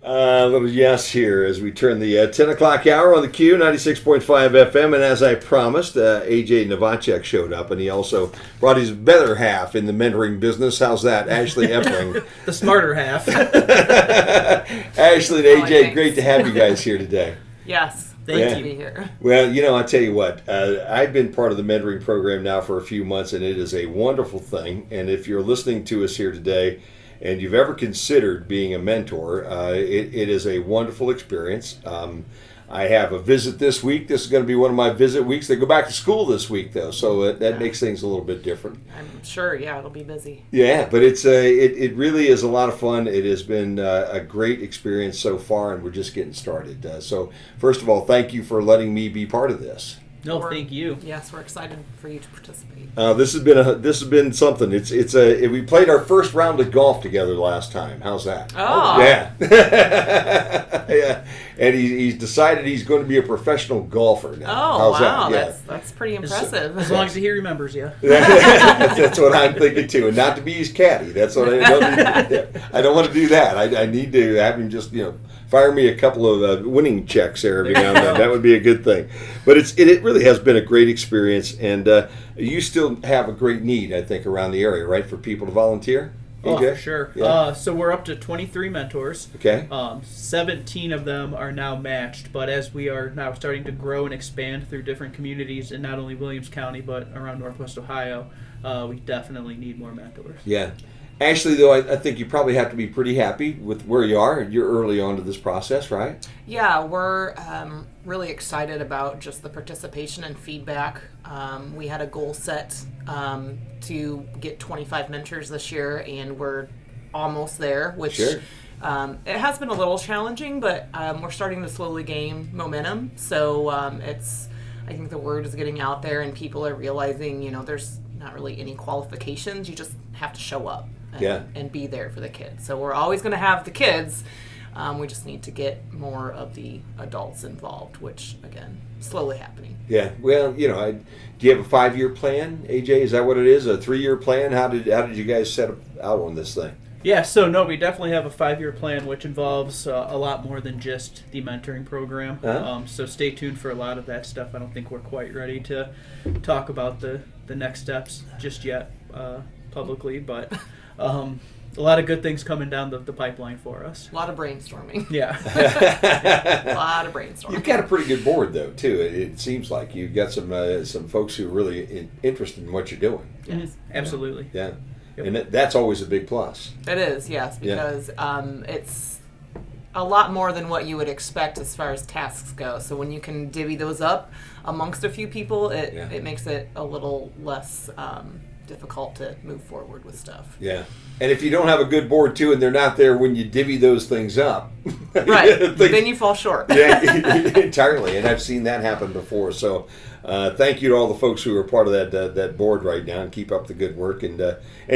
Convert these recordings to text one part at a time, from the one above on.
A little yes here as we turn the 10 o'clock hour on the Q, 96.5 FM. And as I promised, AJ Novacek showed up, and he also brought his better half in the mentoring business. How's that? Ashley Epling. The smarter half. Ashley and AJ, great to have you guys here today. Yes. Thank Great you. to be here. Well, I'll tell you what, I've been part of the mentoring program now for a few months, and it is a wonderful thing. And if you're listening to us here today and you've ever considered being a mentor, it is a wonderful experience. I have a visit this week. This is going to be one of my visit weeks. They go back to school this week, though, so that makes things a little bit different. I'm sure, it'll be busy. Yeah, but it really is a lot of fun. It has been a great experience so far, and we're just getting started. So, first of all, thank you for letting me be part of this. No, thank you. Yes, we're excited for you to participate. This has been something. We played our first round of golf together last time. How's that? Oh, yeah, yeah. And he's decided he's going to be a professional golfer now. Oh, How's wow, that? Yeah. that's pretty impressive. As long as he remembers you. That's what I'm thinking too, and not to be his caddy. That's what I don't want to do that. I need to have him just fire me a couple of winning checks there every now and then. That would be a good thing. But it really has been a great experience, and you still have a great need, I think, around the area, right, for people to volunteer? Oh, AJ? for sure. Yeah. So we're up to 23 mentors. Okay. 17 of them are now matched, but as we are now starting to grow and expand through different communities in not only Williams County but around Northwest Ohio, we definitely need more mentors. Yeah. Ashley, though, I think you probably have to be pretty happy with where you are. You're early on to this process, right? Yeah, we're really excited about just the participation and feedback. We had a goal set to get 25 mentors this year, and we're almost there, which Sure. It has been a little challenging, but we're starting to slowly gain momentum. So I think the word is getting out there, and people are realizing, there's not really any qualifications. You just have to show up and be there for the kids. So we're always going to have the kids. We just need to get more of the adults involved, which, again, slowly happening. Yeah. Well, do you have a 5-year plan, AJ? Is that what it is? A 3-year plan? How did you guys set out on this thing? Yeah, so no, we definitely have a 5-year plan, which involves a lot more than just the mentoring program. Uh-huh. So stay tuned for a lot of that stuff. I don't think we're quite ready to talk about the next steps just yet publicly, but a lot of good things coming down the pipeline for us. A lot of brainstorming. Yeah. A lot of brainstorming. You've got a pretty good board, though, too. It seems like you've got some folks who are really interested in what you're doing. Yes. Absolutely. Yeah. Yep. And that's always a big plus. It is, yes, because it's a lot more than what you would expect as far as tasks go. So when you can divvy those up amongst a few people, it makes it a little less difficult to move forward with stuff. Yeah. And if you don't have a good board, too, and they're not there when you divvy those things up. Right. Then you fall short. Yeah, entirely. And I've seen that happen before. So thank you to all the folks who are part of that board right now, and keep up the good work and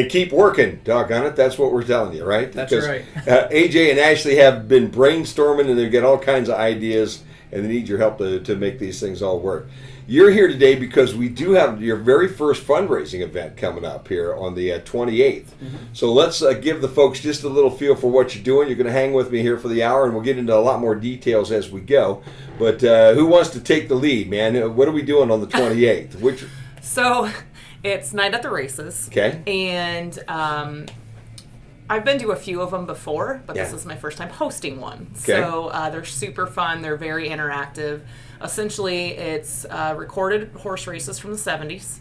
keep working. Doggone it. That's what we're telling you, right? That's because, right. AJ and Ashley have been brainstorming, and they've got all kinds of ideas, and they need your help to make these things all work. You're here today because we do have your very first fundraising event coming up here on the 28th. Mm-hmm. So let's give the folks just a little feel for what you're doing. You're going to hang with me here for the hour, and we'll get into a lot more details as we go. But who wants to take the lead, man? What are we doing on the 28th? So it's Night at the Races. Okay. And I've been to a few of them before, but this is my first time hosting one. Okay. So they're super fun. They're very interactive. Essentially, it's recorded horse races from the 70s.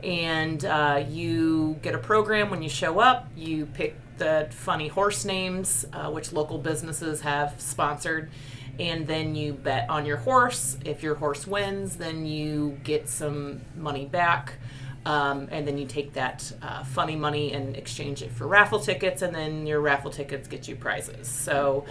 And you get a program when you show up. You pick the funny horse names, which local businesses have sponsored. And then you bet on your horse. If your horse wins, then you get some money back. And then you take that funny money and exchange it for raffle tickets, and then your raffle tickets get you prizes. So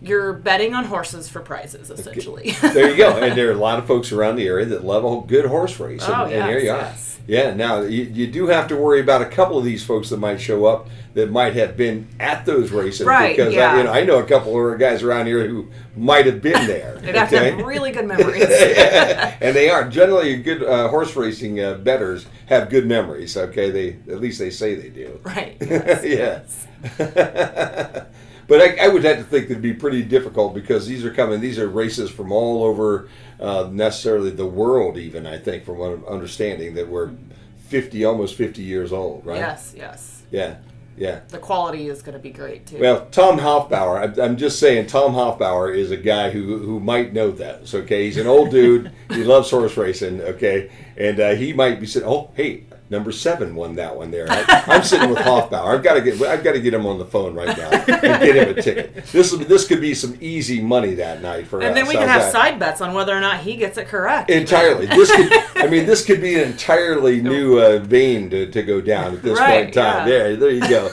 you're betting on horses for prizes, essentially. Okay. There you go. And there are a lot of folks around the area that love a good horse race. And yes, there you are. yes. Yeah, now you do have to worry about a couple of these folks that might show up that might have been at those races. Right, Because yeah. I know a couple of guys around here who might have been there. They'd have to have really good memories. And they are. Generally, good horse racing bettors have good memories, okay? At least they say they do. Right. Yes, Yeah. But I would have to think it'd be pretty difficult because these are races from all over, necessarily the world even, I think, from what I'm understanding, that we're almost 50 years old, right? Yes. Yeah. Yeah. The quality is going to be great too. Well, Tom Hofbauer, I'm just saying, Tom Hofbauer is a guy who might know that. Okay, he's an old dude. He loves horse racing. Okay, and he might be sitting. Oh, hey, number 7 won that one there. I'm sitting with Hofbauer. I've got to get him on the phone right now and get him a ticket. This could be some easy money that night for us. And then we can have side bets on whether or not he gets it correct. Entirely. This could be an entirely new vein to go down at this point in time. Yeah. There you go.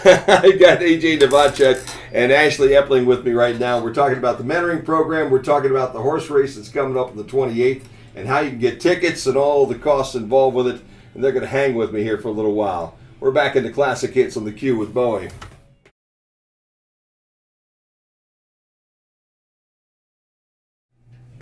I got AJ Novacek and Ashley Epling with me right now. We're talking about the mentoring program. We're talking about the horse race that's coming up on the 28th and how you can get tickets and all the costs involved with it. And they're going to hang with me here for a little while. We're back into Classic Hits on the Q with Bowie.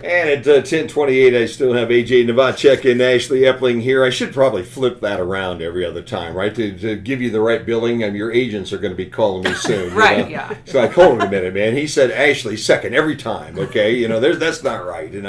And at 10:28, I still have AJ Novacek and Ashley Epling here. I should probably flip that around every other time, right? To give you the right billing. Your agents are going to be calling me soon. Right, yeah. So I called him a minute, man. He said Ashley second every time. Okay, that's not right. And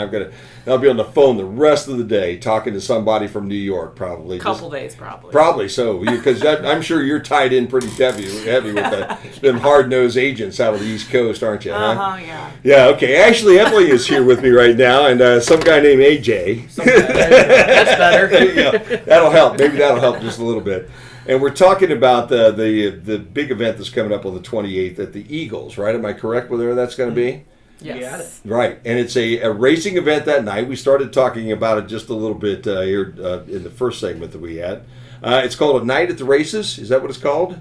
I'll be on the phone the rest of the day talking to somebody from New York, probably. Couple days, probably. Probably so, because I'm sure you're tied in pretty heavy with them hard-nosed agents out of the East Coast, aren't you? Yeah. Yeah. Okay. Ashley Epling is here with me right now, and some guy named AJ. That's better. That'll help. Maybe that'll help just a little bit. And we're talking about the big event that's coming up on the 28th at the Eagles, right? Am I correct with where that's going to be? Yes. Right. And it's a racing event that night. We started talking about it just a little bit here in the first segment that we had. It's called A Night at the Races. Is that what it's called?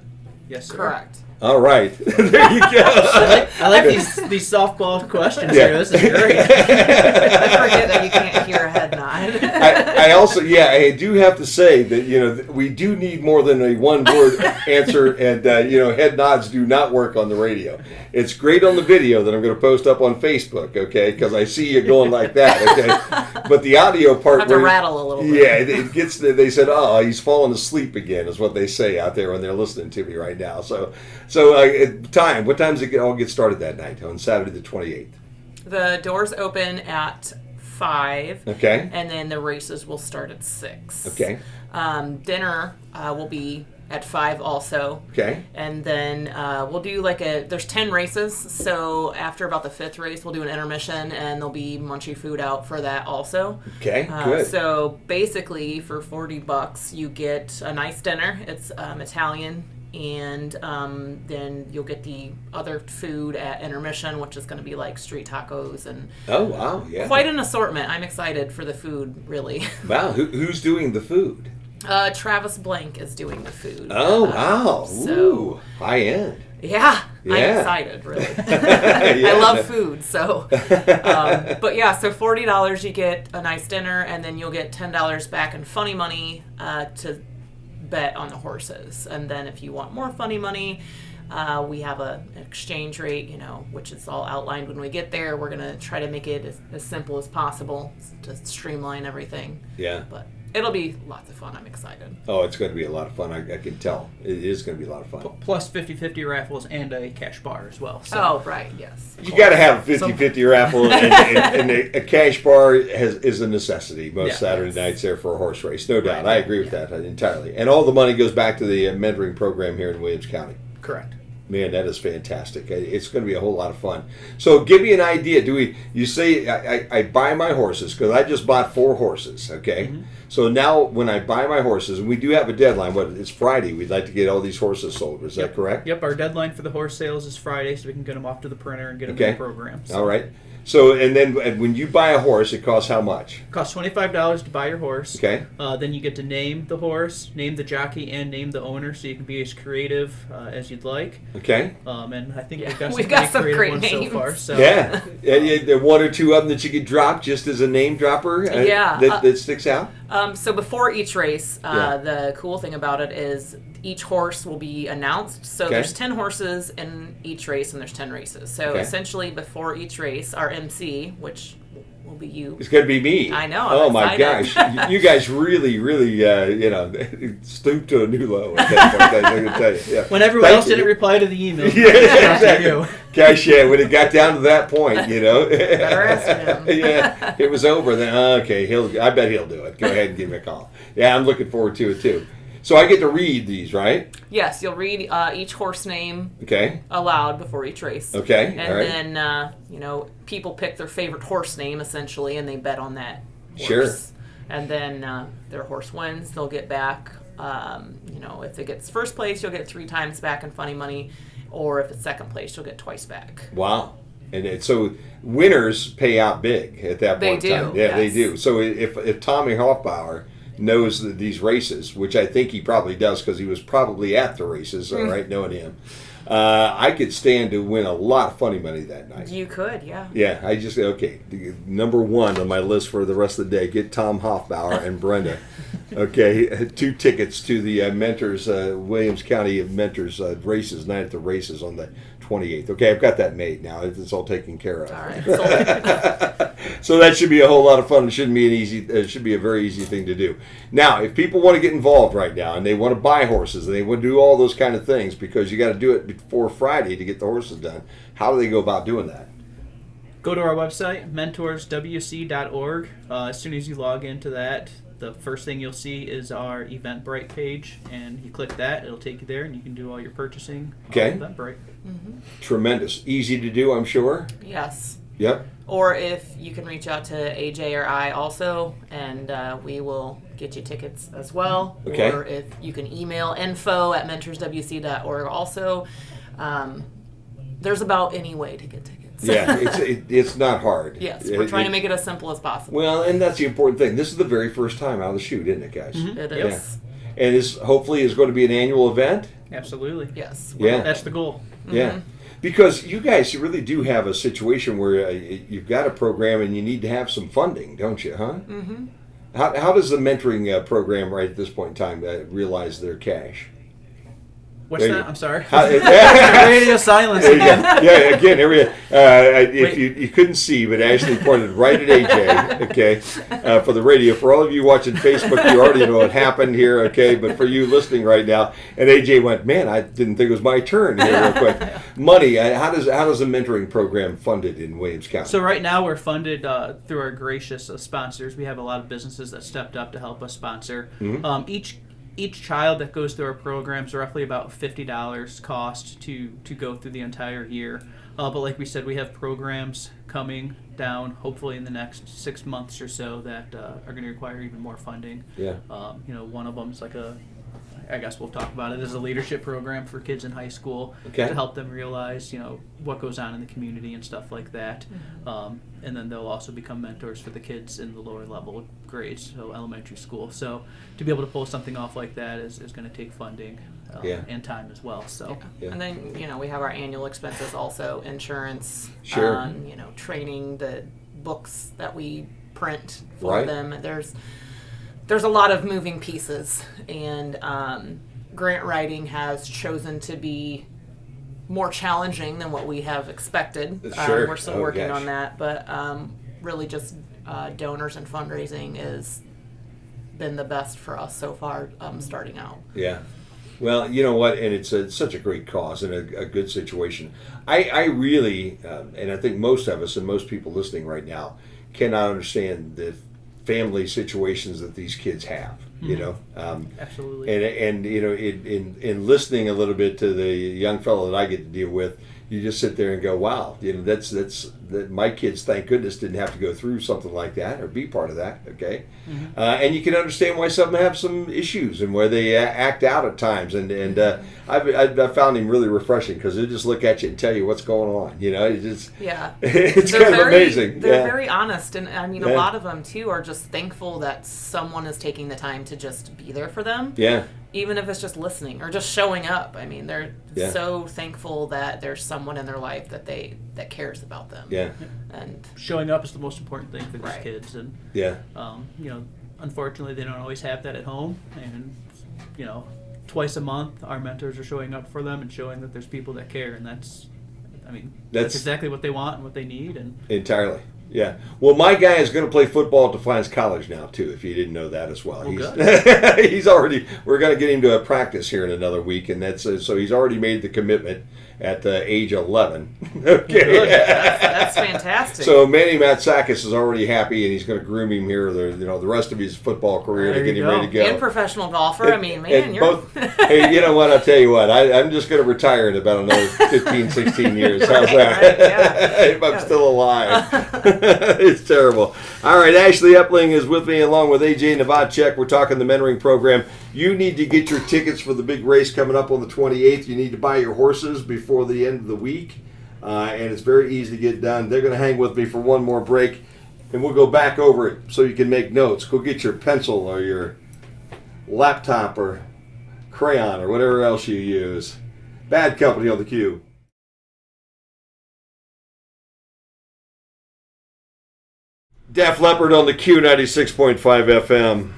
Yes, sir. Correct. All right. There you go. I like these softball questions here. This is great. I forget that you can't hear a head nod. I also, I do have to say that, we do need more than a one-word answer, and, head nods do not work on the radio. It's great on the video that I'm going to post up on Facebook, okay, because I see you going like that, okay? But the audio part... Have to rattle a little bit. Yeah, it gets, they said, oh, he's falling asleep again, is what they say out there when they're listening to me right now. So what time does it all get started that night, on Saturday the 28th? The doors open at 5. Okay. And then the races will start at 6. Okay. Dinner will be at 5 also. Okay. And then we'll do there's 10 races, so after about the 5th race, we'll do an intermission, and there'll be munchy food out for that also. Okay, good. So basically, for $40, you get a nice dinner. It's Italian. And then you'll get the other food at intermission, which is going to be like street tacos and oh wow, yeah, quite an assortment. I'm excited for the food, really. Wow, who's doing the food? Travis Blank is doing the food. Oh wow, so high end. Yeah, I'm excited, really. I love food, so. But yeah, so $40 you get a nice dinner, and then you'll get $10 back in funny money to bet on the horses. And then if you want more funny money, we have an exchange rate, which is all outlined when we get there. We're going to try to make it as simple as possible to streamline everything. Yeah. But it'll be lots of fun. I'm excited. Oh, it's going to be a lot of fun. I can tell. It is going to be a lot of fun. Plus 50-50 raffles and a cash bar as well. So. Oh, right, yes. You got to have a 50-50 raffle, and a cash bar is a necessity most Saturday nights there for a horse race. No doubt. Right. I agree with that entirely. And all the money goes back to the mentoring program here in Williams County. Correct. Man, that is fantastic. It's going to be a whole lot of fun. So give me an idea. You say I buy my horses, because I just bought 4 horses, okay? Mm-hmm. So now when I buy my horses, and we do have a deadline, it's Friday, we'd like to get all these horses sold. Is that correct? Yep, our deadline for the horse sales is Friday, so we can get them off to the printer and get them in the program. So. All right. So, and then when you buy a horse, it costs how much? It costs $25 to buy your horse. Okay. Then you get to name the horse, name the jockey, and name the owner, so you can be as creative as you'd like. Okay. And I think we've got some great ones names so far. So. Yeah. There are 1 or 2 of them that you could drop just as a name dropper that sticks out? So before each race, the cool thing about it is each horse will be announced. So there's 10 horses in each race, and there's 10 races. So essentially before each race, our MC, which will be you. It's going to be me. I know. Oh I'm my excited. gosh, you guys really, stooped to a new level at that point. I'm going to tell you. Yeah. When everyone Thank else didn't you. reply to the email. Yeah, exactly. You. Gosh, yeah, when it got down to that point, Better ask him. Yeah, it was over. Then okay, I bet he'll do it. Go ahead and give me a call. Yeah, I'm looking forward to it too. So I get to read these, right? Yes, you'll read each horse name Okay. aloud before each race. Okay. And All right. then, people pick their favorite horse name, essentially, and they bet on that horse. Sure. And then their horse wins, they'll get back. If it gets first place, you'll get 3 times back in funny money. Or if it's second place, you'll get twice back. Wow. So winners pay out big at that point They in time. do, Yeah, they yes. do. So if Tommy Hoffbauer knows these races, which I think he probably does because he was probably at the races, all right, knowing him, I could stand to win a lot of funny money that night. You could, yeah. Yeah, I just, okay, number 1 on my list for the rest of the day, get Tom Hoffbauer and Brenda. Okay, 2 tickets to the Mentors, Williams County Mentors races, night at the races on the 28th. Okay, I've got that made now. It's all taken care of. All right. So, So that should be a whole lot of fun. It shouldn't be it should be a very easy thing to do. Now, if people want to get involved right now and they want to buy horses and they want to do all those kind of things, because you got to do it before Friday to get the horses done, how do they go about doing that? Go to our website, mentorswc.org. As soon as you log into that, the first thing you'll see is our Eventbrite page, and you click that, it'll take you there, and you can do all your purchasing Okay. on Eventbrite. Tremendous. Easy to do, I'm sure. yes. Yep. Or if you can reach out to AJ or I also, and we will get you tickets as well. Okay. Or if you can email info@mentorswc.org also. There's about any way to get tickets. Yeah, it's not hard. Yes, we're trying to make it as simple as possible. Well, and that's the important thing. This is the very first time out of the chute, isn't it, guys? It is. And this hopefully is going to be an annual event. Absolutely. Yes. Yeah. That's the goal. Yeah. Because you guys really do have a situation where you've got a program and you need to have some funding, don't you, huh? Mm-hmm. How does the mentoring program right at this point in time realize their cash? What's There that? you- I'm sorry. How- Radio silence There you again. go. Yeah, again, if Wait. you couldn't see, but Ashley pointed right at AJ, okay, for the radio. For all of you watching Facebook, you already know what happened here, okay, but for you listening right now, and AJ went, man, I didn't think it was my turn here real quick. Money, how does the mentoring program funded in Williams County? So right now we're funded through our gracious sponsors. We have a lot of businesses that stepped up to help us sponsor. Each child that goes through our program is roughly about $50 cost to go through the entire year. But like we said, we have programs coming down hopefully in the next 6 months or so that are going to require even more funding. Yeah. One of them is I guess we'll talk about it as a leadership program for kids in high school Okay. to help them realize, what goes on in the community and stuff like that. And then they'll also become mentors for the kids in the lower level grades, so elementary school. So to be able to pull something off like that is going to take funding and time as well. So Yeah. And then, we have our annual expenses also, insurance, Sure. training, the books that we print for Right. them. There's a lot of moving pieces, and grant writing has chosen to be more challenging than what we have expected. Sure. We're still Oh, working gosh. on that, but really just donors and fundraising has been the best for us so far starting out. Yeah. Well, you know what, and it's such a great cause and a good situation. I really, and I think most of us and most people listening right now cannot understand the family situations that these kids have. absolutely. And in listening a little bit to the young fellow that I get to deal with, you just sit there and go, wow, that's my kids, thank goodness, didn't have to go through something like that or be part of that. Okay. And you can understand why some have some issues and where they act out at times, and I've found him really refreshing because they just look at you and tell you what's going on. It's just it's They're kind of amazing. They're Yeah. very honest, and I mean, Yeah. a lot of them too are just thankful that someone is taking the time to just be there for them. Yeah. Even if it's just listening or just showing up. I mean, they're Yeah. so thankful that there's someone in their life that cares about them. Yeah. And Showing up is the most important thing for these Right. kids, and Yeah. unfortunately they don't always have that at home, and twice a month our mentors are showing up for them and showing that there's people that care, and that's That's- exactly what they want and what they need. And Entirely. Yeah. Well, my guy is going to play football at Defiance College now too. If you didn't know that as well, he's already. We're going to get him to a practice here in another week, and that's so he's already made the commitment at age 11. Okay. Good. That's fantastic. So Manny Matsakis is already happy, and he's going to groom him here the rest of his football career to get him ready to go. And professional golfer. I mean, man, you're both. Hey, you know what? I'll tell you what. I'm just going to retire in about another 15, 16 years. How's that? Right, yeah. If I'm still alive. It's terrible. All right, Ashley Epling is with me along with AJ Novacek. We're talking the mentoring program. You need to get your tickets for the big race coming up on the 28th. You need to buy your horses before the end of the week, and it's very easy to get done. They're going to hang with me for one more break, and we'll go back over it so you can make notes. Go get your pencil or your laptop or crayon or whatever else you use. Bad Company on the cue. Def Leppard on the Q 96.5 FM.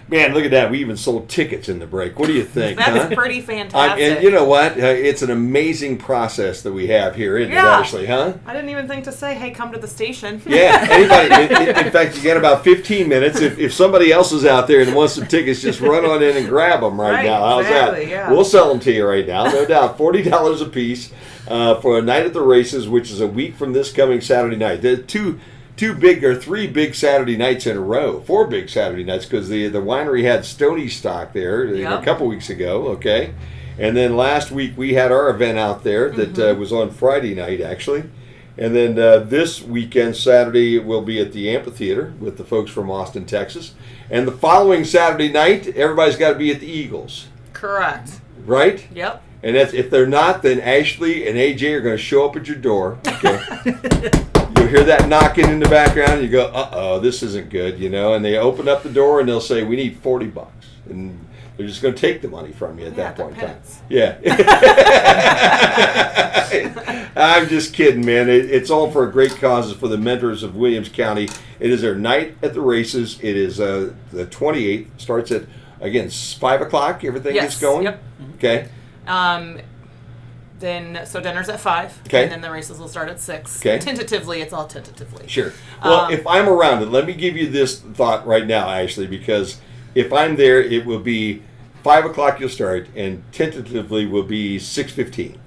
Man, look at that. We even sold tickets in the break. What do you think? That's pretty fantastic. And you know what? It's an amazing process that we have here, isn't it, Ashley, huh? I didn't even think to say, hey, come to the station. Yeah, anybody. In fact, you got about 15 minutes. If somebody else is out there and wants some tickets, just run on in and grab them right now. How's that? Yeah. We'll sell them to you right now, no doubt. $40 a piece for a night at the races, which is a week from this coming Saturday night. There are three big Saturday nights in a row, 4 big Saturday nights, because the winery had Stony Stock there a couple weeks ago, okay? And then last week we had our event out there that was on Friday night, actually. And then this weekend, Saturday, will be at the amphitheater with the folks from Austin, Texas. And the following Saturday night, everybody's got to be at the Eagles. Correct. Right? Yep. And if they're not, then Ashley and AJ are going to show up at your door, okay? You'll hear that knocking in the background, and you go, uh-oh, this isn't good, and they open up the door, and they'll say, we need $40. And they're just going to take the money from you at that point in time. Yeah. I'm just kidding, man. It's all for a great cause. It's for the mentors of Williams County. It is their night at the races. It is the 28th. Starts at, again, 5 o'clock. Everything gets going? Yep. Okay. So dinner's at 5, okay. And then the races will start at 6. Okay. Tentatively, it's all tentatively. Sure. Well, if I'm around it, let me give you this thought right now, Ashley, because if I'm there, it will be 5 o'clock you'll start, and tentatively will be 6:15.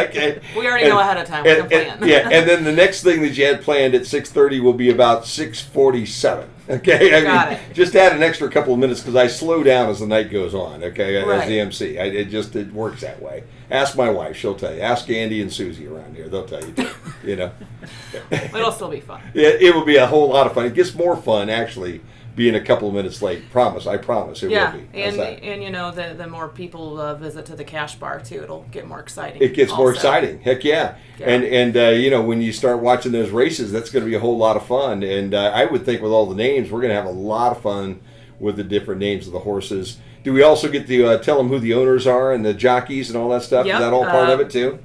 Okay. We already know ahead of time. We can plan. And then the next thing that you had planned at 6:30 will be about 6:47. Okay, Got it. Just add an extra couple of minutes because I slow down as the night goes on. Okay, right. As the MC, it works that way. Ask my wife; she'll tell you. Ask Andy and Susie around here; they'll tell you too. It'll still be fun. Yeah, it will be a whole lot of fun. It gets more fun actually being a couple of minutes late. I promise it will be. And the more people visit to the cash bar too, it'll get more exciting. It gets more exciting. Heck yeah. And when you start watching those races, that's going to be a whole lot of fun. And I would think with all the names, we're going to have a lot of fun with the different names of the horses. Do we also get to tell them who the owners are and the jockeys and all that stuff? Yep. Is that all part of it too?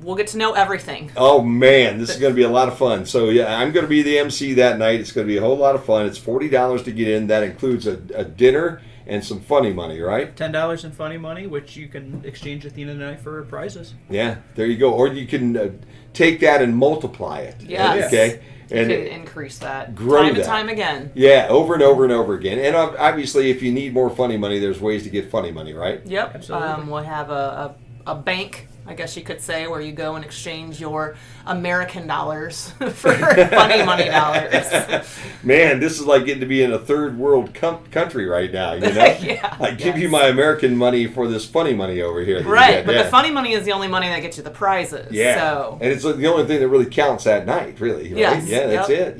We'll get to know everything. Oh, man, this is going to be a lot of fun. So, yeah, I'm going to be the MC that night. It's going to be a whole lot of fun. It's $40 to get in. That includes a dinner and some funny money, right? $10 in funny money, which you can exchange at the end of the night for prizes. Yeah, there you go. Or you can take that and multiply it. Yes. Okay? And you can increase that grow time that. and time again. Yeah, over and over and over again. And obviously, if you need more funny money, there's ways to get funny money, right? Yep. Absolutely. We'll have a bank, I guess you could say, where you go and exchange your American dollars for funny money dollars. Man, this is like getting to be in a third world country right now, Yeah, I give you my American money for this funny money over here. Right, but the funny money is the only money that gets you the prizes. Yeah, so. And it's the only thing that really counts that night, really. Right? Yes. Yeah, that's it,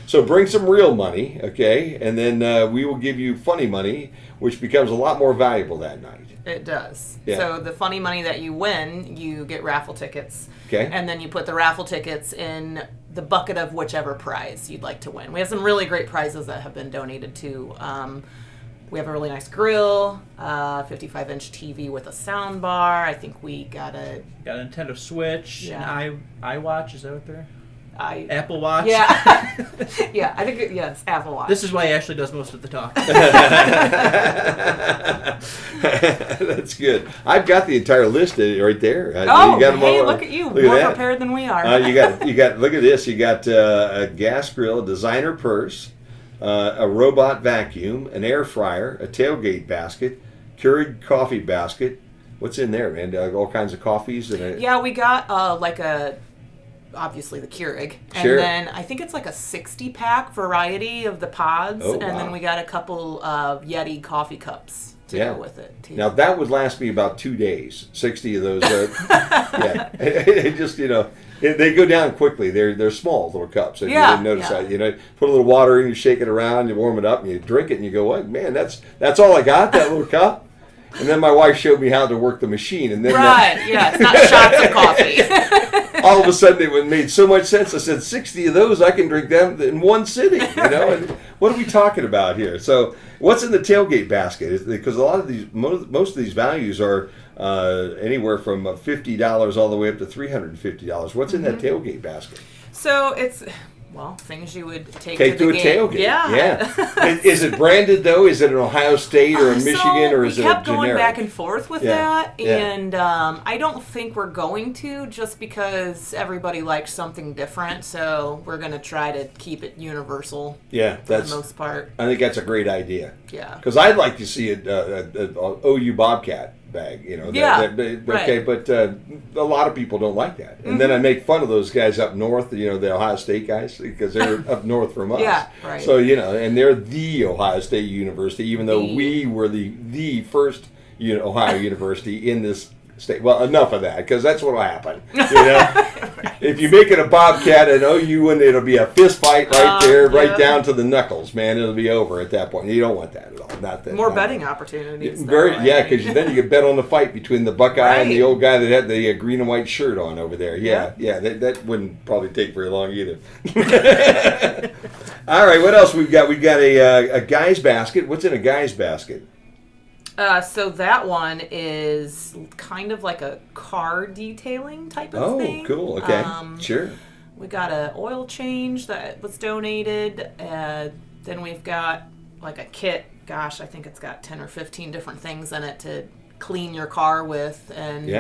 So bring some real money, okay, and then we will give you funny money, which becomes a lot more valuable that night. It does. Yeah. So the funny money that you win, you get raffle tickets. Okay. And then you put the raffle tickets in the bucket of whichever prize you'd like to win. We have some really great prizes that have been donated to. We have a really nice grill, 55-inch TV with a sound bar. I think we got a Nintendo Switch, an iWatch. Is that what they're? Apple Watch. Yeah. Yeah, I think, yes, Apple Watch. This is why Ashley does most of the talking. That's good. I've got the entire list right there. Oh, you got them hey, all, look at you. look More at that. prepared than we are. You got. Look at this. You got a gas grill, a designer purse, a robot vacuum, an air fryer, a tailgate basket, Keurig coffee basket. What's in there, man? All kinds of coffees and Yeah, we got obviously the Keurig. Sure. And then I think it's like a 60-pack variety of the pods. Oh, and wow. then we got a couple of Yeti coffee cups to go with it, too. Now, that would last me about 2 days. 60 of those. Yeah. It just, they go down quickly. They're small little cups. If you didn't notice that. Put a little water in, you shake it around, you warm it up, and you drink it, and you go, "What, man, that's all I got, that little cup?" And then my wife showed me how to work the machine. And then yeah, it's not shots of coffee. all of a sudden it made so much sense. I said, 60 of those, I can drink them in one sitting, And what are we talking about here? So what's in the tailgate basket? Because a lot of these, most of these values are anywhere from $50 all the way up to $350. What's in that tailgate basket? So it's... Well, things you would take to the a game. tailgate. Yeah. Is it branded, though? Is it an Ohio State or a Michigan, or is it we kept generic? going back and forth with that, Yeah. and I don't think we're going to, just because everybody likes something different, so we're going to try to keep it universal for the most part. I think that's a great idea. Yeah. Because I'd like to see a OU Bobcat bag, okay, but a lot of people don't like that. And then I make fun of those guys up north, the Ohio State guys, because they're up north from us. Yeah, right. So, and they're the Ohio State University, even though we were the first Ohio University in this state. Well, enough of that, because that's what will happen. If you make it a Bobcat and OU, and it'll be a fist fight right there, right down to the knuckles, man. It'll be over at that point. You don't want that at all. Not that. More betting opportunities. Because then you can bet on the fight between the Buckeye and the old guy that had the green and white shirt on over there. That wouldn't probably take very long either. All right, what else we've got? We've got a guy's basket. What's in a guy's basket? So that one is kind of like a car detailing type of thing. Oh, cool. Okay, sure. We got an oil change that was donated. Then we've got like a kit. Gosh, I think it's got 10 or 15 different things in it to clean your car with, and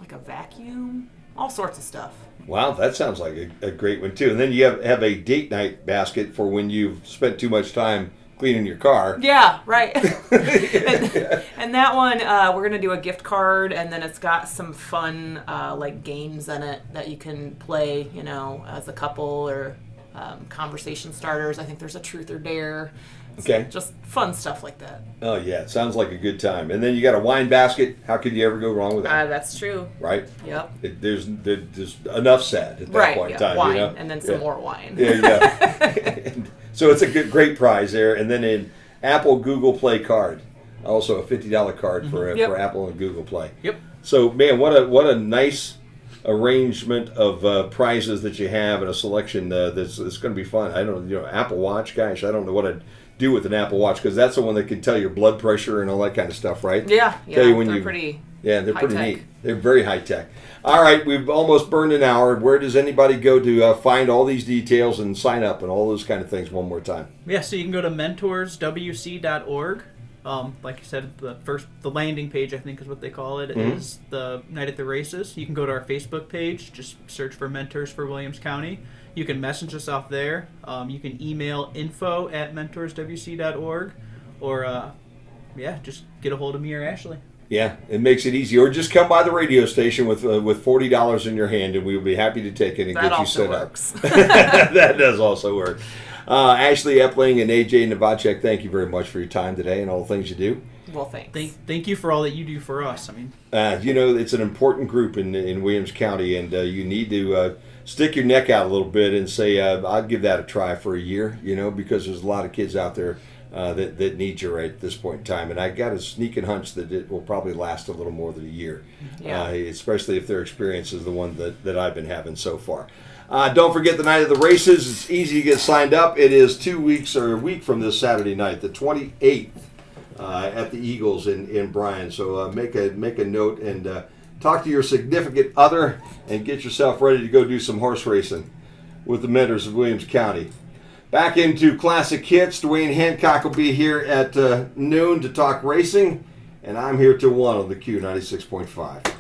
like a vacuum, all sorts of stuff. Wow, that sounds like a great one too. And then you have a date night basket for when you've spent too much time cleaning your car. Yeah, right. and that one, we're going to do a gift card, and then it's got some fun like games in it that you can play, as a couple, or conversation starters. I think there's a truth or dare. Okay. Just fun stuff like that. Oh, yeah. It sounds like a good time. And then you got a wine basket. How could you ever go wrong with that? That's true. Right? Yep. There's enough said at that point in time. Wine, and then some more wine. Yeah. So it's a great prize there. And then an Apple Google Play card. Also a $50 card for Apple and Google Play. Yep. So, man, what a nice arrangement of prizes that you have, and a selection that's going to be fun. I don't know, Apple Watch, gosh, I don't know what I'd do with an Apple Watch, because that's the one that can tell your blood pressure and all that kind of stuff, right? Yeah, tell you when they're pretty they're pretty tech. neat. They're very high tech. All right, we've almost burned an hour. Where does anybody go to find all these details and sign up and all those kind of things one more time? Yeah, so you can go to mentorswc.org. Like you said, the landing page, I think is what they call it, is the Night at the Races. You can go to our Facebook page, just search for Mentors for Williams County. You can message us off there. You can email info@mentorswc.org, or just get a hold of me or Ashley. Yeah, it makes it easy. Or just come by the radio station with $40 in your hand, and we'll be happy to take it and get you set up. That does also work. Ashley Epling and AJ Novacek, thank you very much for your time today and all the things you do. Well, thanks. Thank you for all that you do for us. I mean, it's an important group in Williams County, and you need to stick your neck out a little bit and say, I'd give that a try for a year, because there's a lot of kids out there that need you right at this point in time. And I got a sneaking hunch that it will probably last a little more than a year, especially if their experience is the one that I've been having so far. Don't forget the night of the races. It's easy to get signed up. It is 2 weeks or a week from this Saturday night, the 28th, at the Eagles in Bryan. So make a note and talk to your significant other, and get yourself ready to go do some horse racing with the mentors of Williams County. Back into Classic Hits. Dwayne Hancock will be here at noon to talk racing, and I'm here till 1 on the Q 96.5.